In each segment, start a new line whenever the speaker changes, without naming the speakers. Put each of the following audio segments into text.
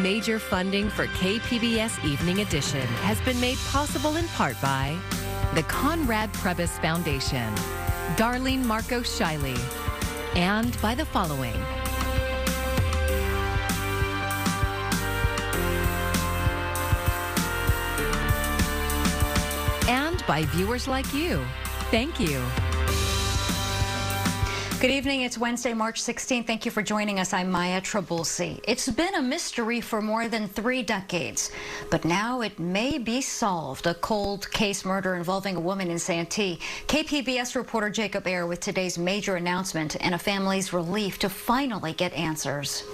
Major funding for KPBS Evening Edition has been made possible in part by the Conrad Prebys Foundation, Darlene Marco Shiley, and by the following. And by viewers like you. Thank you.
Good evening. It's Wednesday, March 16th. Thank you for joining us. I'm Maya Trabulsi. It's been a mystery for more than 3 decades, but now it may be solved. A cold case murder involving a woman in Santee. KPBS reporter Jacob Ayer with today's major announcement and a family's relief to finally get answers.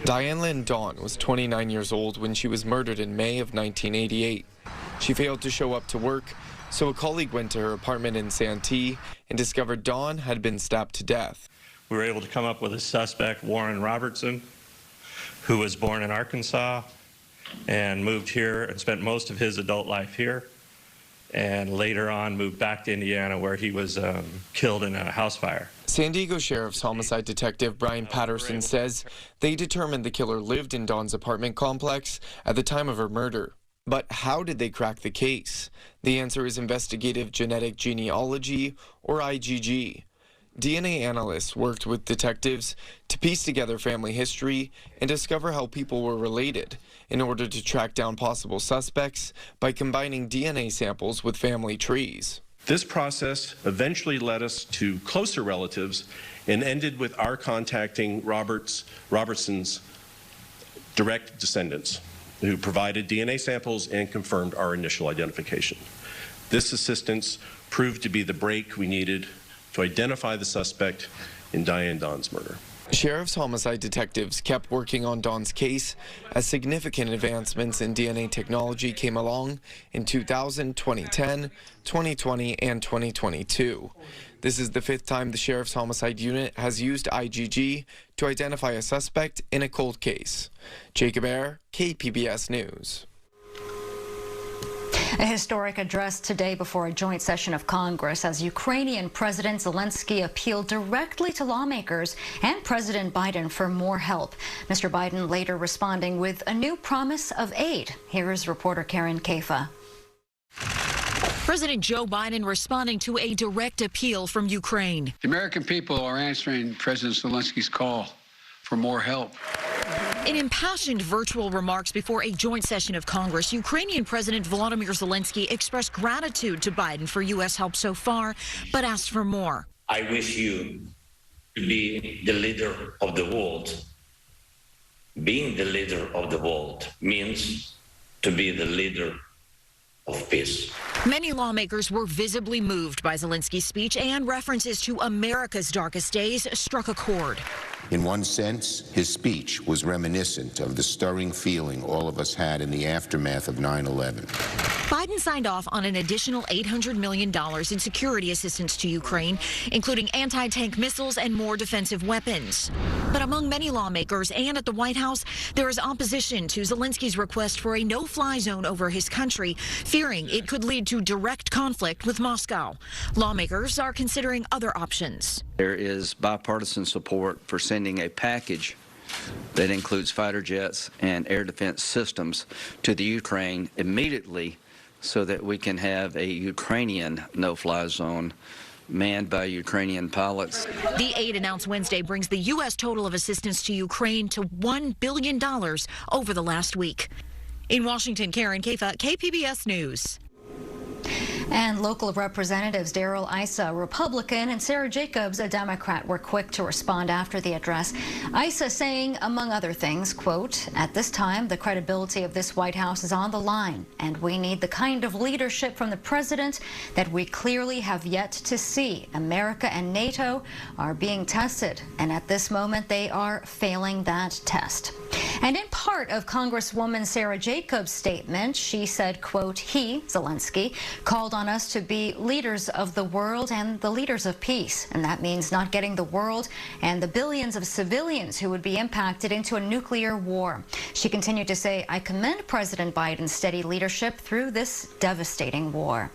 Diane Lynn Dawn was 29 years old when she was murdered in May of 1988. She failed to show up to work, so a colleague went to her apartment in Santee and discovered Dawn had been stabbed to death.
We were able to come up with a suspect, Warren Robertson, who was born in Arkansas and moved here and spent most of his adult life here, and later on moved back to Indiana where he was killed in a house fire.
San Diego Sheriff's homicide detective Brian Patterson says they determined the killer lived in Dawn's apartment complex at the time of her murder. But how did they crack the case? The answer is investigative genetic genealogy, or IgG. DNA analysts worked with detectives to piece together family history and discover how people were related in order to track down possible suspects by combining DNA samples with family trees.
This process eventually led us to closer relatives and ended with our contacting Robertson's direct descendants, who provided DNA samples and confirmed our initial identification. This assistance proved to be the break we needed to identify the suspect in Diane Dawn's murder.
Sheriff's homicide detectives kept working on Dawn's case as significant advancements in DNA technology came along in 2000, 2010, 2020, and 2022. This is the 5th time the Sheriff's Homicide Unit has used IgG to identify a suspect in a cold case. Jacob Ayer, KPBS News.
A historic address today before a joint session of Congress as Ukrainian President Zelensky appealed directly to lawmakers and President Biden for more help. Mr. Biden later responding with a new promise of aid. Here is reporter Karen Kafa.
President Joe Biden responding to a direct appeal from Ukraine.
The American people are answering President Zelensky's call for more help.
In impassioned virtual remarks before a joint session of Congress, Ukrainian President Volodymyr Zelensky expressed gratitude to Biden for U.S. help so far, but asked for more.
I wish you to be the leader of the world. Being the leader of the world means to be the leader of peace.
Many lawmakers were visibly moved by Zelensky's speech, and references to America's darkest days struck a chord.
In one sense, his speech was reminiscent of the stirring feeling all of us had in the aftermath of 9/11.
Biden signed off on an additional $800 million in security assistance to Ukraine, including anti-tank missiles and more defensive weapons. But among many lawmakers and at the White House, there is opposition to Zelensky's request for a no-fly zone over his country, fearing it could lead to direct conflict with Moscow. Lawmakers are considering other options.
There is bipartisan support for sending a package that includes fighter jets and air defense systems to the Ukraine immediately so that we can have a Ukrainian no-fly zone manned by Ukrainian pilots.
The aid announced Wednesday brings the U.S. total of assistance to Ukraine to $1 billion over the last week. In Washington, Karen Kafa, KPBS News.
And local representatives Darrell Issa, a Republican, and Sarah Jacobs, a Democrat, were quick to respond after the address. Issa saying, among other things, quote, "At this time, the credibility of this White House is on the line, and we need the kind of leadership from the president that we clearly have yet to see. America and NATO are being tested, and at this moment, they are failing that test." And in part of Congresswoman Sarah Jacobs' statement, she said, quote, "He, Zelensky, called on us to be leaders of the world and the leaders of peace. And that means not getting the world and the billions of civilians who would be impacted into a nuclear war." She continued to say, "I commend President Biden's steady leadership through this devastating war."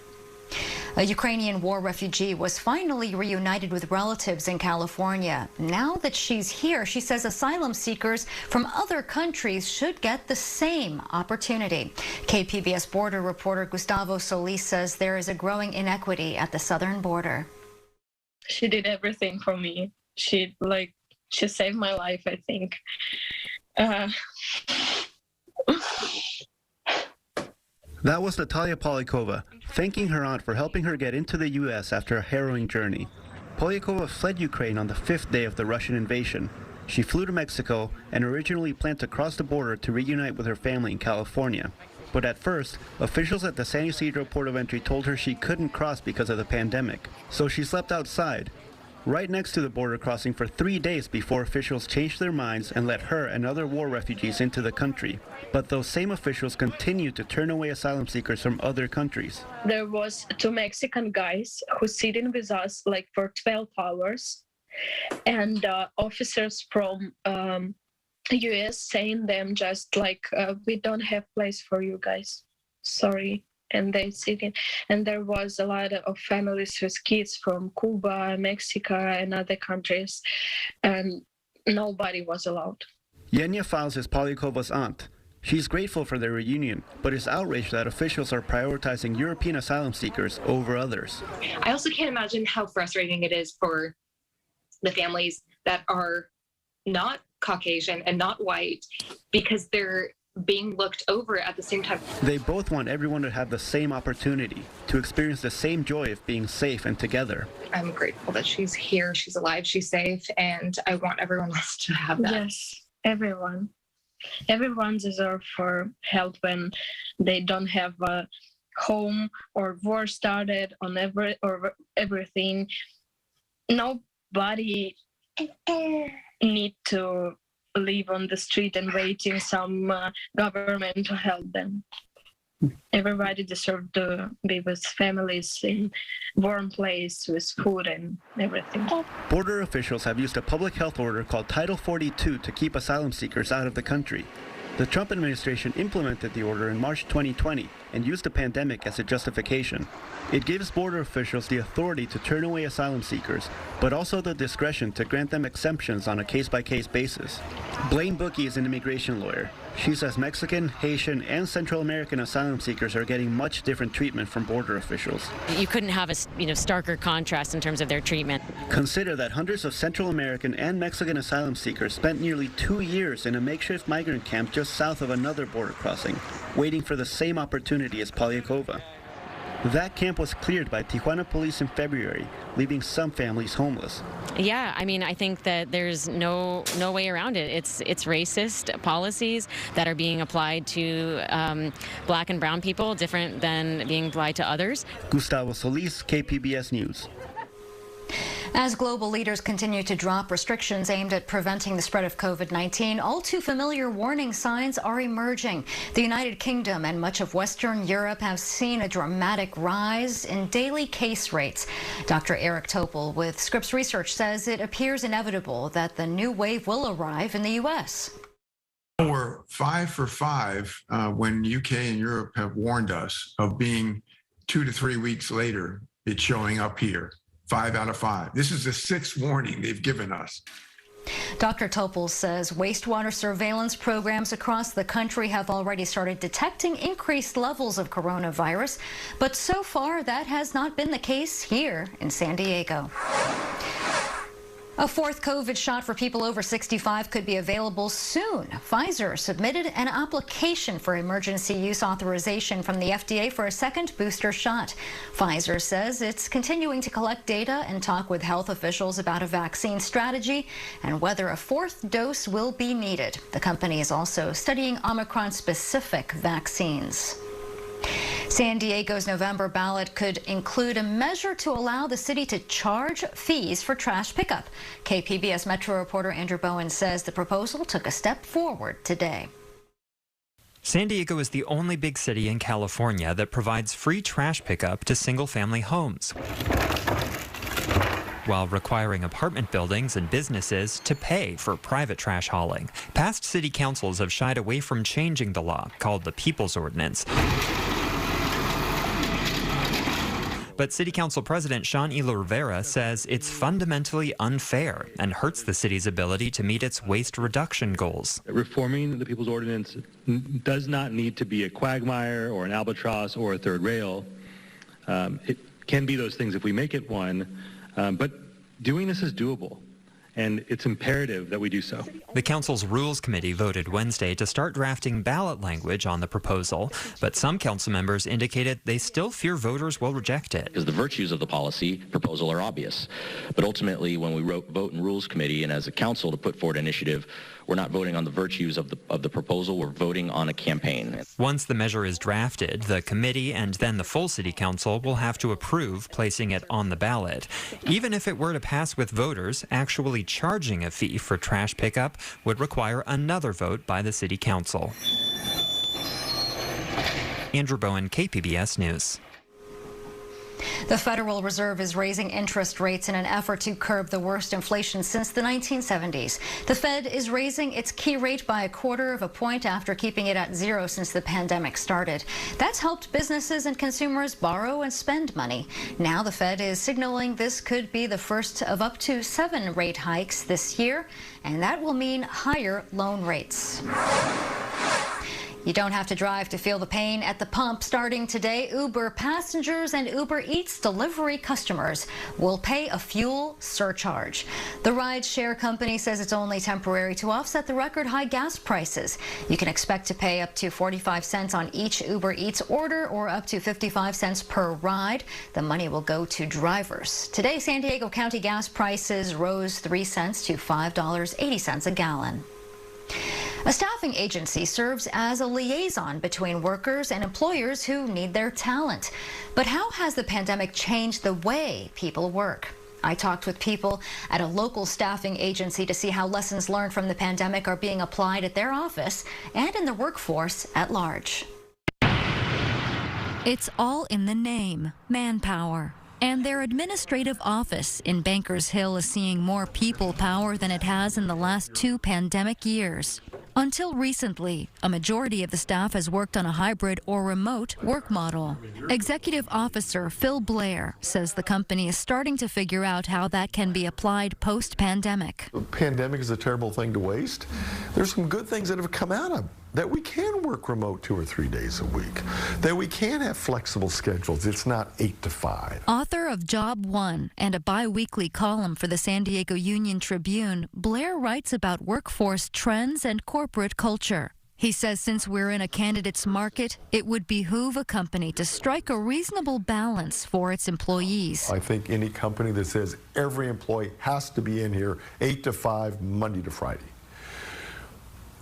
A Ukrainian war refugee was finally reunited with relatives in California. Now that she's here, she says asylum seekers from other countries should get the same opportunity. KPBS border reporter Gustavo Solis says there is a growing inequity at the southern border.
She did everything for me. She saved my life, I think.
That was Natalia Polyakova, thanking her aunt for helping her get into the U.S. after a harrowing journey. Polyakova fled Ukraine on the 5th day of the Russian invasion. She flew to Mexico and originally planned to cross the border to reunite with her family in California. But at first, officials at the San Ysidro port of entry told her she couldn't cross because of the pandemic. So she slept outside, right next to the border crossing for 3 days before officials changed their minds and let her and other war refugees into the country. But those same officials continued to turn away asylum seekers from other countries.
There was 2 Mexican guys who sitting with us for 12 hours, and officers from US saying them just we don't have place for you guys, sorry. And they sitting, and there was a lot of families with kids from Cuba, Mexico, and other countries, and nobody was allowed.
Yenya Files is Polyakova's aunt. She's grateful for their reunion, but is outraged that officials are prioritizing European asylum seekers over others.
I also can't imagine how frustrating it is for the families that are not Caucasian and not white, because they're being looked over at the same time.
They both want everyone to have the same opportunity, to experience the same joy of being safe and together.
I'm grateful that she's here, she's alive, she's safe, and I want everyone else to have that.
Yes, everyone. Everyone deserves for help when they don't have a home or war started on everything. Nobody need to live on the street and waiting some government to help them. Everybody deserves to be with families in warm place with food and everything.
Border officials have used a public health order called Title 42 to keep asylum seekers out of the country. The Trump administration implemented the order in March 2020 and used the pandemic as a justification. It gives border officials the authority to turn away asylum seekers, but also the discretion to grant them exemptions on a case-by-case basis. Blaine Bookey is an immigration lawyer. She says Mexican, Haitian, and Central American asylum seekers are getting much different treatment from border officials.
You couldn't have a starker contrast in terms of their treatment.
Consider that hundreds of Central American and Mexican asylum seekers spent nearly 2 years in a makeshift migrant camp just south of another border crossing, waiting for the same opportunity as Polyakova. That camp was cleared by Tijuana police in February, leaving some families homeless.
Yeah, I think that there's no way around it. It's racist policies that are being applied to black and brown people, different than being applied to others.
Gustavo Solis, KPBS News.
As global leaders continue to drop restrictions aimed at preventing the spread of COVID-19, all too familiar warning signs are emerging. The United Kingdom and much of Western Europe have seen a dramatic rise in daily case rates. Dr. Eric Topol with Scripps Research says it appears inevitable that the new wave will arrive in the U.S.
We're 5 for 5 when UK and Europe have warned us of being 2 to 3 weeks later, it's showing up here. 5 out of 5. This is the 6th warning they've given us.
Dr. Topol says wastewater surveillance programs across the country have already started detecting increased levels of coronavirus, but so far that has not been the case here in San Diego. A 4th COVID shot for people over 65 could be available soon. Pfizer submitted an application for emergency use authorization from the FDA for a 2nd booster shot. Pfizer says it's continuing to collect data and talk with health officials about a vaccine strategy and whether a 4th dose will be needed. The company is also studying Omicron-specific vaccines. San Diego's November ballot could include a measure to allow the city to charge fees for trash pickup. KPBS Metro reporter Andrew Bowen says the proposal took a step forward today.
San Diego is the only big city in California that provides free trash pickup to single-family homes, while requiring apartment buildings and businesses to pay for private trash hauling. Past city councils have shied away from changing the law, called the People's Ordinance. But City Council President Sean E. Rivera says it's fundamentally unfair and hurts the city's ability to meet its waste reduction goals.
Reforming the People's Ordinance does not need to be a quagmire or an albatross or a third rail. It can be those things if we make it one, but doing this is doable. And it's imperative that we do so.
The council's Rules Committee voted Wednesday to start drafting ballot language on the proposal, but some council members indicated they still fear voters will reject it.
Because the virtues of the policy proposal are obvious. But ultimately, when we vote in Rules Committee and as a council to put forward an initiative, we're not voting on the virtues of the proposal, we're voting on a campaign.
Once the measure is drafted, the committee and then the full city council will have to approve placing it on the ballot. Even if it were to pass with voters, actually charging a fee for trash pickup would require another vote by the city council. Andrew Bowen, KPBS News.
The Federal Reserve is raising interest rates in an effort to curb the worst inflation since the 1970s. The Fed is raising its key rate by 1/4 of a point after keeping it at 0 since the pandemic started. That's helped businesses and consumers borrow and spend money. Now the Fed is signaling this could be the first of up to 7 rate hikes this year, and that will mean higher loan rates. You don't have to drive to feel the pain at the pump. Starting today, Uber passengers and Uber Eats delivery customers will pay a fuel surcharge. The ride-share company says it's only temporary to offset the record high gas prices. You can expect to pay up to 45 cents on each Uber Eats order or up to 55 cents per ride. The money will go to drivers. Today, San Diego County gas prices rose 3 cents to $5.80 a gallon. A staffing agency serves as a liaison between workers and employers who need their talent. But how has the pandemic changed the way people work? I talked with people at a local staffing agency to see how lessons learned from the pandemic are being applied at their office and in the workforce at large.
It's all in the name, manpower. And their administrative office in Bankers Hill is seeing more people power than it has in the last 2 pandemic years. Until recently, a majority of the staff has worked on a hybrid or remote work model. Executive Officer Phil Blair says the company is starting to figure out how that can be applied post-pandemic.
The pandemic is a terrible thing to waste. There's some good things that have come out of it. That we can work remote 2 or 3 days a week, that we can have flexible schedules. It's not 8 to 5.
Author of Job 1 and a bi-weekly column for the San Diego Union Tribune, Blair writes about workforce trends and corporate culture. He says since we're in a candidate's market, it would behoove a company to strike a reasonable balance for its employees.
I think any company that says every employee has to be in here 8 to 5, Monday to Friday,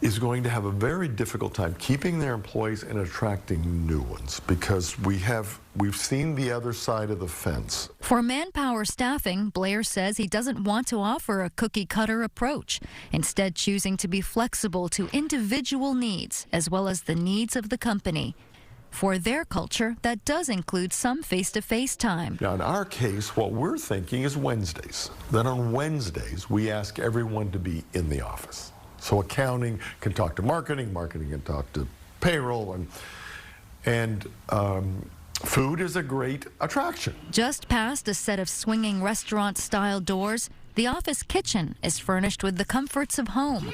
is going to have a very difficult time keeping their employees and attracting new ones because we've seen the other side of the fence.
For manpower staffing, Blair says he doesn't want to offer a cookie-cutter approach, instead choosing to be flexible to individual needs as well as the needs of the company. For their culture, that does include some face-to-face time.
Now, in our case, what we're thinking is Wednesdays. Then on Wednesdays, we ask everyone to be in the office. So accounting can talk to marketing, marketing can talk to payroll, and food is a great attraction.
Just past a set of swinging restaurant-style doors, the office kitchen is furnished with the comforts of home,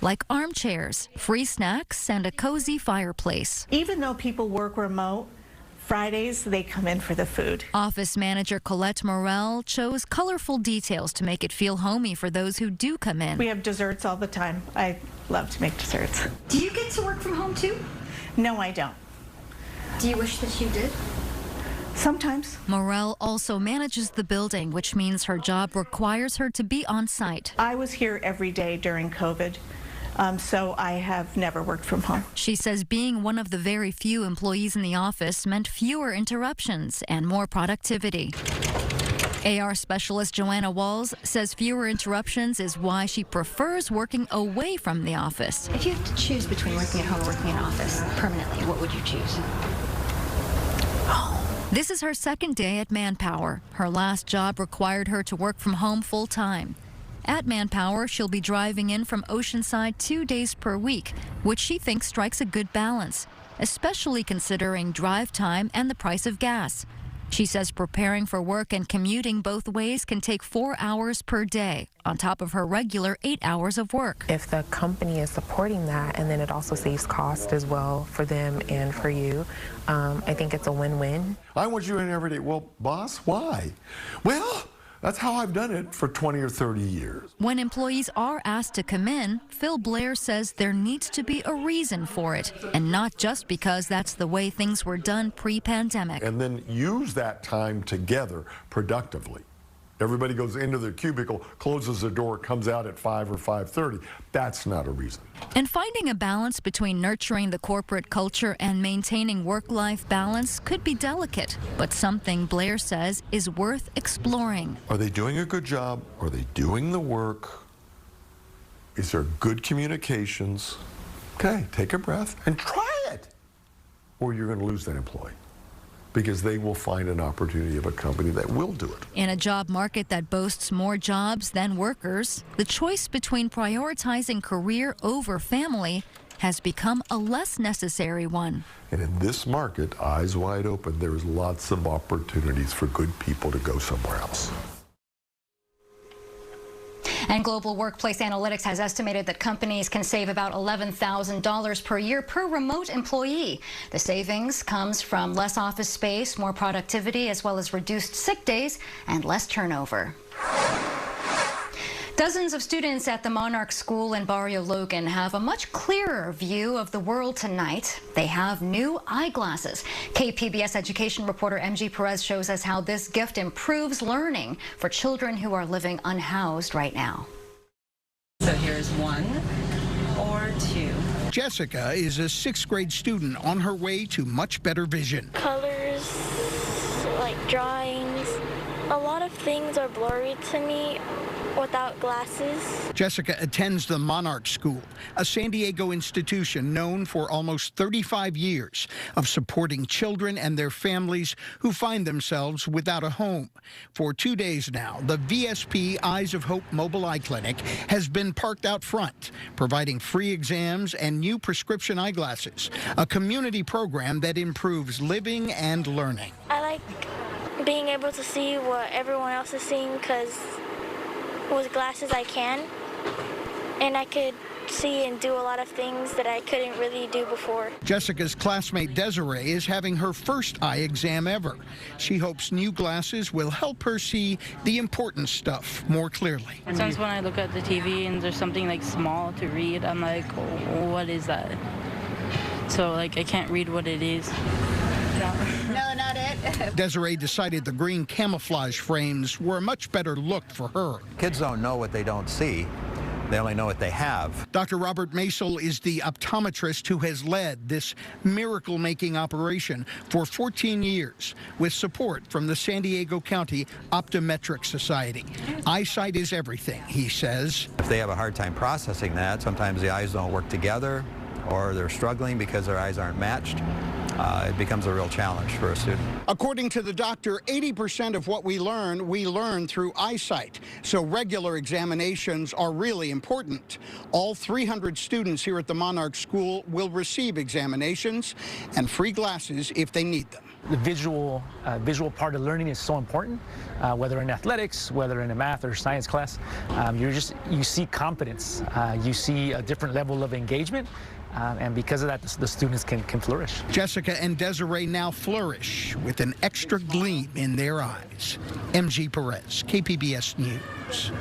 like armchairs, free snacks, and a cozy fireplace.
Even though people work remote, Fridays, they come in for the food.
Office manager Colette Morell chose colorful details to make it feel homey for those who do come in.
We have desserts all the time. I love to make desserts.
Do you get to work from home too?
No, I don't.
Do you wish that you did?
Sometimes.
Morell also manages the building, which means her job requires her to be on site.
I was here every day during COVID. So I have never worked from home.
She says being one of the very few employees in the office meant fewer interruptions and more productivity. AR specialist Joanna Walls says fewer interruptions is why she prefers working away from the office.
If you had to choose between working at home or working in an office permanently, what would you choose?
This is her second day at Manpower. Her last job required her to work from home full-time. At Manpower, she'll be driving in from Oceanside 2 days per week, which she thinks strikes a good balance, especially considering drive time and the price of gas. She says preparing for work and commuting both ways can take 4 hours per day, on top of her regular 8 hours of work.
If the company is supporting that, and then it also saves cost as well for them and for you, I think it's a win-win.
I want you in every day. Well, boss, why? Well, that's how I've done it for 20 or 30 years.
When employees are asked to come in, Phil Blair says there needs to be a reason for it, and not just because that's the way things were done pre-pandemic.
And then use that time together productively. Everybody goes into their cubicle, closes the door, comes out at 5 or 5:30. That's not a reason.
And finding a balance between nurturing the corporate culture and maintaining work-life balance could be delicate, but something Blair says is worth exploring.
Are they doing a good job? Are they doing the work? Is there good communications? Okay, take a breath and try it. Or you're going to lose that employee, because they will find an opportunity of a company that will do it.
In a job market that boasts more jobs than workers, the choice between prioritizing career over family has become a less necessary one.
And in this market, eyes wide open, there's lots of opportunities for good people to go somewhere else.
And Global Workplace Analytics has estimated that companies can save about $11,000 per year per remote employee. The savings comes from less office space, more productivity, as well as reduced sick days and less turnover. Dozens of students at the Monarch School in Barrio Logan have a much clearer view of the world tonight. They have new eyeglasses. KPBS education reporter MG Perez shows us how this gift improves learning for children who are living unhoused right now.
So here's 1 or 2.
Jessica is a 6th grade student on her way to much better vision.
Colors, like drawings, a lot of things are blurry to me without glasses.
Jessica attends the Monarch School, a San Diego institution known for almost 35 years of supporting children and their families who find themselves without a home. For 2 days now, the VSP Eyes of Hope mobile eye clinic has been parked out front, providing free exams and new prescription eyeglasses, a community program that improves living and learning.
I like being able to see what everyone else is seeing, because with glasses I can, and I could see and do a lot of things that I couldn't really do before.
Jessica's classmate Desiree is having her first eye exam ever. She hopes new glasses will help her see the important stuff more clearly.
Sometimes when I look at the TV and there's something like small to read, I'm like, oh, what is that? So like I can't read what it is.
No, not it.
Desiree decided the green camouflage frames were a much better look for her.
Kids don't know what they don't see. They only know what they have.
Dr. Robert Masel is the optometrist who has led this miracle-making operation for 14 years with support from the San Diego County Optometric Society. Eyesight is everything, he says.
If they have a hard time processing that, sometimes the eyes don't work together, or they're struggling because their eyes aren't matched. It becomes a real challenge for a student.
According to the doctor, 80% of what we learn through eyesight. So regular examinations are really important. All 300 students here at the Monarch School will receive examinations and free glasses if they need them.
The visual part of learning is so important, whether in athletics, whether in a math or science class. You see confidence, you see a different level of engagement, and because of that, the students can flourish.
Jessica and Desiree now flourish with an extra gleam in their eyes. MG Perez, KPBS News.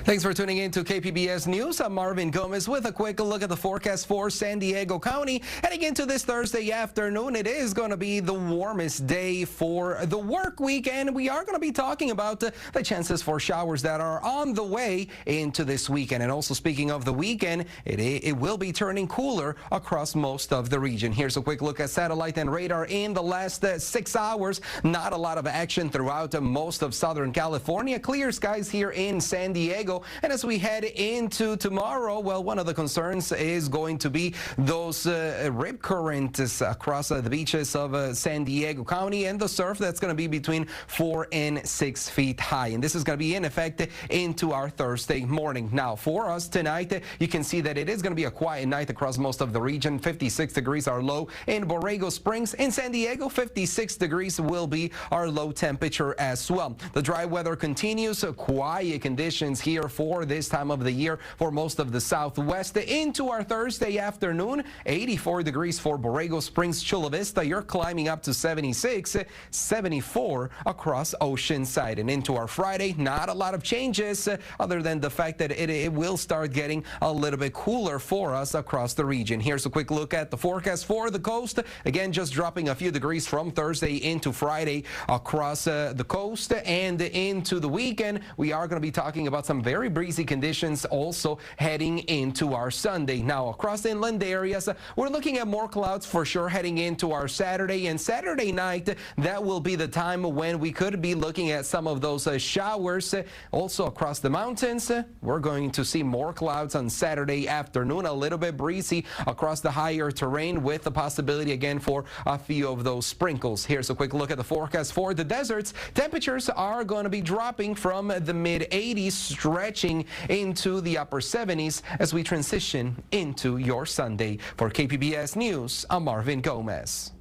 Thanks for tuning in to KPBS News. I'm Marvin Gomez with a quick look at the forecast for San Diego County. Heading into this Thursday afternoon, it is going to be the warmest day for the work week, and we are going to be talking about the chances for showers that are on the way into this weekend. And also, speaking of the weekend, it will be turning cooler across most of the region. Here's a quick look at satellite and radar in the last 6 hours. Not a lot of action throughout most of Southern California. Clear skies here in San Diego. Diego. And as we head into tomorrow, well, one of the concerns is going to be those rip currents across the beaches of San Diego County and the surf that's going to be between 4 and 6 feet high. And this is going to be in effect into our Thursday morning. Now, for us tonight, you can see that it is going to be a quiet night across most of the region. 56 degrees our low in Borrego Springs. In San Diego, 56 degrees will be our low temperature as well. The dry weather continues. Quiet conditions here for this time of the year for most of the Southwest. Into our Thursday afternoon, 84 degrees for Borrego Springs, Chula Vista. You're climbing up to 76, 74 across Oceanside. And into our Friday, not a lot of changes other than the fact that it will start getting a little bit cooler for us across the region. Here's a quick look at the forecast for the coast. Again, just dropping a few degrees from Thursday into Friday across the coast and into the weekend. We are going to be talking about some very breezy conditions also heading into our Sunday. Now, across the inland areas, we're looking at more clouds for sure heading into our Saturday. And Saturday night, that will be the time when we could be looking at some of those showers. Also across the mountains, we're going to see more clouds on Saturday afternoon, a little bit breezy across the higher terrain with the possibility again for a few of those sprinkles. Here's a quick look at the forecast for the deserts. Temperatures are going to be dropping from the mid-80s, stretching into the upper 70s as we transition into your Sunday. For KPBS News, I'm Marvin Gomez.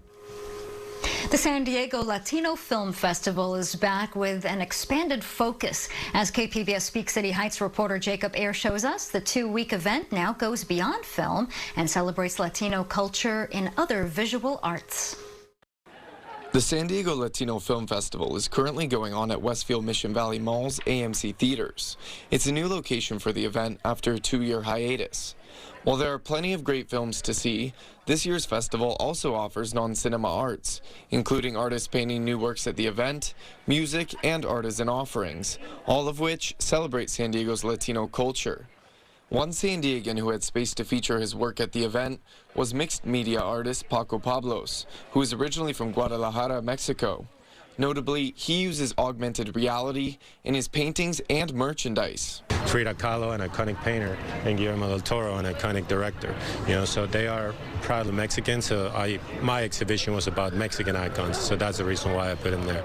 The San Diego Latino Film Festival is back with an expanded focus. As KPBS Speak City Heights reporter Jacob Ayer shows us, the two-week event now goes beyond film and celebrates Latino culture in other visual arts.
The San Diego Latino Film Festival is currently going on at Westfield Mission Valley Mall's AMC Theaters. It's a new location for the event after a 2-year hiatus. While there are plenty of great films to see, this year's festival also offers non-cinema arts, including artists painting new works at the event, music, and artisan offerings, all of which celebrate San Diego's Latino culture. One San Diegan who had space to feature his work at the event was mixed media artist Paco Pablos, who is originally from Guadalajara, Mexico. Notably, he uses augmented reality in his paintings and merchandise.
Frida Kahlo, an iconic painter, and Guillermo del Toro, an iconic director. So they are proudly Mexican, so my exhibition was about Mexican icons, so that's the reason why I put him there.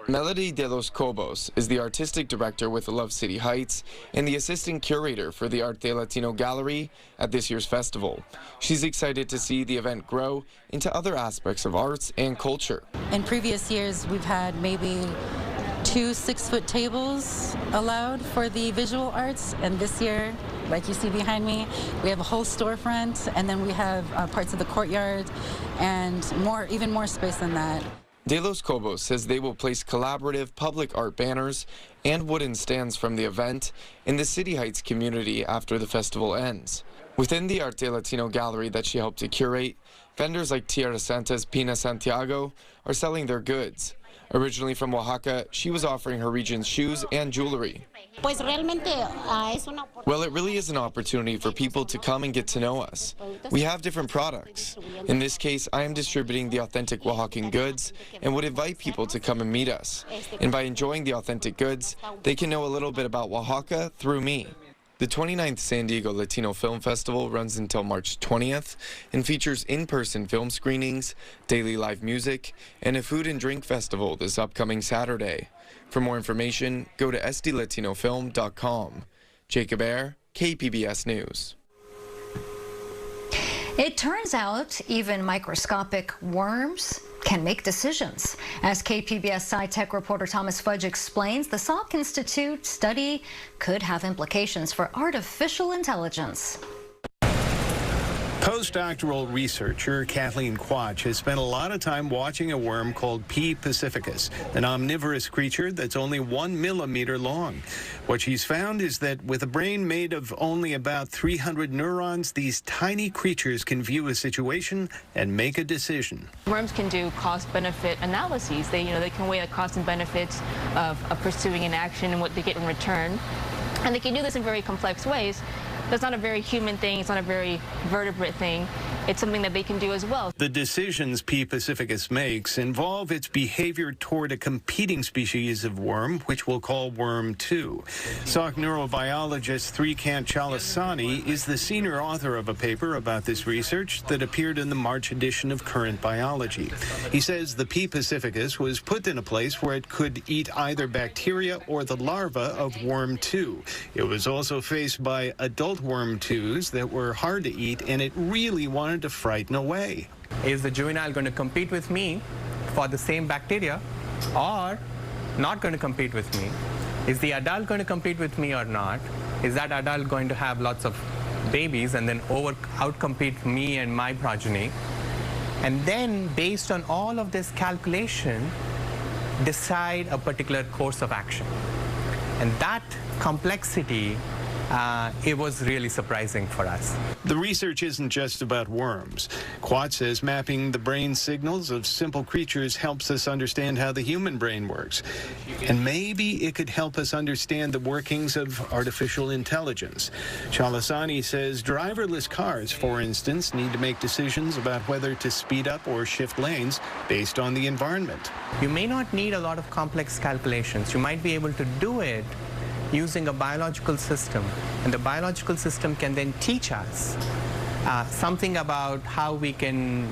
Melody de los Cobos is the artistic director with Love City Heights and the assistant curator for the Arte Latino Gallery at this year's festival. She's excited to see the event grow into other aspects of arts and culture.
In previous years, we've had maybe 2 6-foot tables allowed for the visual arts, and this year, like you see behind me, we have a whole storefront, and then we have parts of the courtyard and even more space than that.
De los Cobos says they will place collaborative public art banners and wooden stands from the event in the City Heights community after the festival ends. Within the Arte Latino gallery that she helped to curate, vendors like Tierra Santa's Pina Santiago are selling their goods. Originally from Oaxaca, she was offering her region's shoes and jewelry. Well, it really is an opportunity for people to come and get to know us. We have different products. In this case, I am distributing the authentic Oaxacan goods and would invite people to come and meet us. And by enjoying the authentic goods, they can know a little bit about Oaxaca through me. The 29th San Diego Latino Film Festival runs until March 20th and features in-person film screenings, daily live music, and a food and drink festival this upcoming Saturday. For more information, go to sdlatinofilm.com. Jacob Ayer, KPBS News.
It turns out even microscopic worms can make decisions. As KPBS SciTech reporter Thomas Fudge explains, the Salk Institute study could have implications for artificial intelligence.
Postdoctoral researcher Kathleen Quach has spent a lot of time watching a worm called P. pacificus, an omnivorous creature that's only 1 millimeter long. What she's found is that with a brain made of only about 300 neurons, these tiny creatures can view a situation and make a decision.
Worms can do cost-benefit analyses. They can weigh the costs and benefits of pursuing an action and what they get in return. And they can do this in very complex ways. That's not a very human thing. It's not a very vertebrate thing. it's something that they can do as well.
The decisions P. pacificus makes involve its behavior toward a competing species of worm, which we'll call worm 2. Salk neurobiologist Srikant Chalasani is the senior author of a paper about this research that appeared in the March edition of Current Biology. He says the P. pacificus was put in a place where it could eat either bacteria or the larva of worm 2. It was also faced by adult worm 2s that were hard to eat, and it really wanted to frighten away.
Is the juvenile going to compete with me for the same bacteria or not going to compete with me? Is the adult going to compete with me or not? Is that adult going to have lots of babies and then outcompete me and my progeny? And then, based on all of this calculation, decide a particular course of action. And that complexity, it was really surprising for us.
The research isn't just about worms. Quat says mapping the brain signals of simple creatures helps us understand how the human brain works. And maybe it could help us understand the workings of artificial intelligence. Chalasani says driverless cars, for instance, need to make decisions about whether to speed up or shift lanes based on the environment.
You may not need a lot of complex calculations. You might be able to do it using a biological system, and the biological system can then teach us something about how we can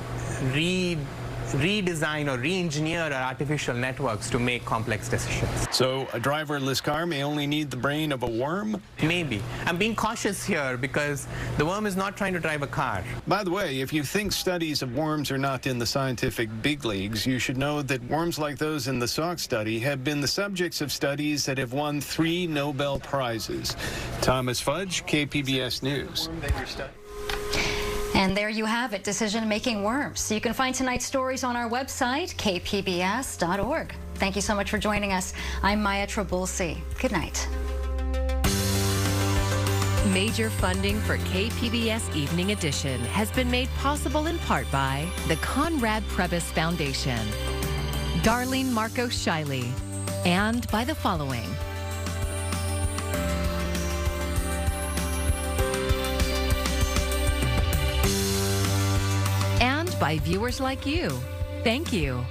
redesign or re-engineer our artificial networks to make complex decisions.
So a driverless car may only need the brain of a worm?
Maybe. I'm being cautious here because the worm is not trying to drive a car.
By the way, if you think studies of worms are not in the scientific big leagues, you should know that worms like those in the Salk study have been the subjects of studies that have won 3 Nobel Prizes. Thomas Fudge, KPBS News.
And there you have it, decision-making worms. You can find tonight's stories on our website, kpbs.org. Thank you so much for joining us. I'm Maya Trabulsi. Good night.
Major funding for KPBS Evening Edition has been made possible in part by the Conrad Prebys Foundation, Darlene Marcos Shiley, and by the following. And by viewers like you. Thank you.